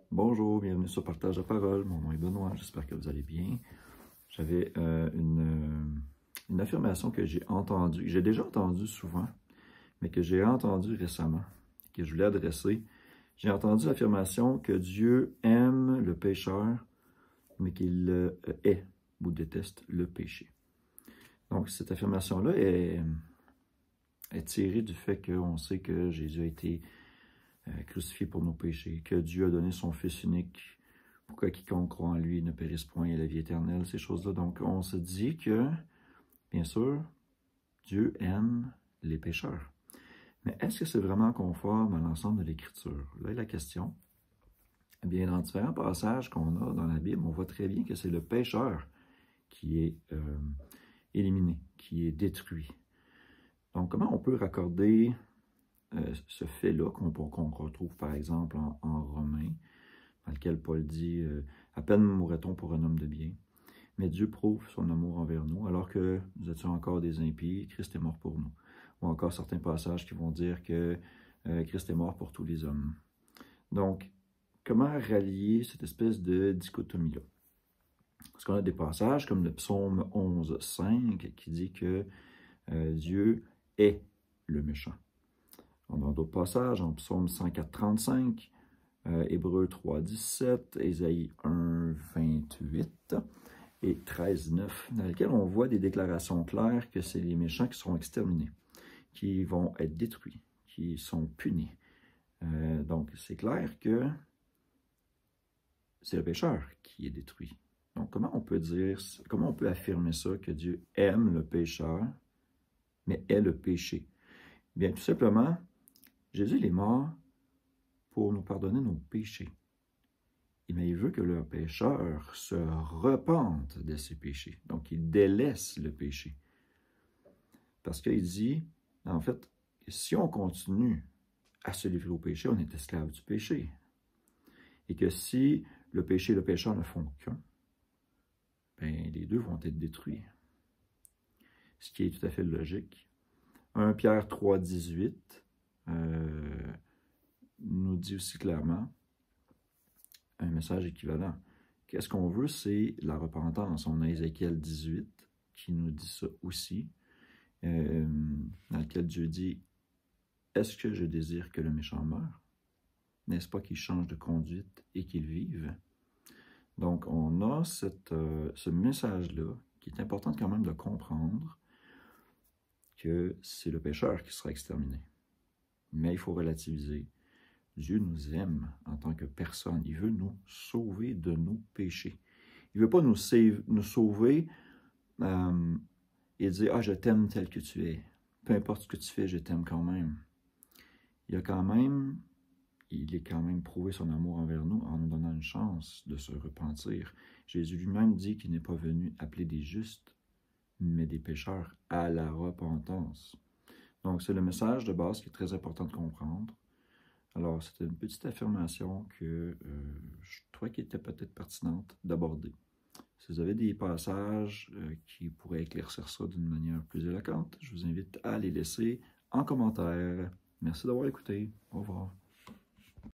Bonjour, bienvenue sur Partage de parole. Mon nom est Benoît, j'espère que vous allez bien. J'avais une affirmation que j'ai entendue, que j'ai déjà entendue souvent, mais que j'ai entendue récemment, que je voulais adresser. J'ai entendu l'affirmation que Dieu aime le pécheur, mais qu'il hait ou déteste le péché. Donc, cette affirmation-là est tirée du fait qu'on sait que Jésus a été crucifié pour nos péchés, que Dieu a donné son Fils unique pour que quiconque croit en lui ne périsse point et ait la vie éternelle, ces choses-là. Donc, on se dit que, bien sûr, Dieu aime les pécheurs. Mais est-ce que c'est vraiment conforme à l'ensemble de l'Écriture? Là est la question. Eh bien, dans différents passages qu'on a dans la Bible, on voit très bien que c'est le pécheur qui est éliminé, qui est détruit. Donc, comment on peut raccorder ce fait-là qu'on retrouve par exemple en Romains, dans lequel Paul dit « À peine mourrait-on pour un homme de bien, mais Dieu prouve son amour envers nous, alors que nous étions encore des impies, Christ est mort pour nous. » Ou encore certains passages qui vont dire que Christ est mort pour tous les hommes. Donc, comment rallier cette espèce de dichotomie-là? Parce qu'on a des passages comme le psaume 11,5 qui dit que Dieu est le méchant. On a d'autres passages, en psaume 104,35, Hébreux 3,17, Ésaïe 1,28 et 13,9, dans lesquels on voit des déclarations claires que c'est les méchants qui seront exterminés, qui vont être détruits, qui sont punis. Donc, c'est clair que c'est le pécheur qui est détruit. Donc, comment on peut affirmer ça, que Dieu aime le pécheur, mais hait le péché? Bien, tout simplement, Jésus il est mort pour nous pardonner nos péchés. Mais il veut que le pécheur se repente de ses péchés. Donc, il délaisse le péché. Parce qu'il dit, en fait, si on continue à se livrer au péché, on est esclave du péché. Et que si le péché et le pécheur ne font qu'un, ben, les deux vont être détruits. Ce qui est tout à fait logique. 1 Pierre 3,18 nous dit aussi clairement un message équivalent. Qu'est-ce qu'on veut? C'est la repentance. On a Ézéchiel 18 qui nous dit ça aussi, dans lequel Dieu dit « Est-ce que je désire que le méchant meure? N'est-ce pas qu'il change de conduite et qu'il vive? » Donc, on a ce message-là qui est important quand même de comprendre que c'est le pécheur qui sera exterminé. Mais il faut relativiser. Dieu nous aime en tant que personne. Il veut nous sauver de nos péchés. Il ne veut pas nous sauver et dire « Ah, je t'aime tel que tu es. Peu importe ce que tu fais, je t'aime quand même. » Il est quand même prouvé son amour envers nous en nous donnant une chance de se repentir. Jésus lui-même dit qu'il n'est pas venu appeler des justes, mais des pécheurs à la repentance. Donc, c'est le message de base qui est très important de comprendre. Alors, c'était une petite affirmation que je trouvais qu'il était peut-être pertinente d'aborder. Si vous avez des passages qui pourraient éclaircir ça d'une manière plus éloquente, je vous invite à les laisser en commentaire. Merci d'avoir écouté. Au revoir.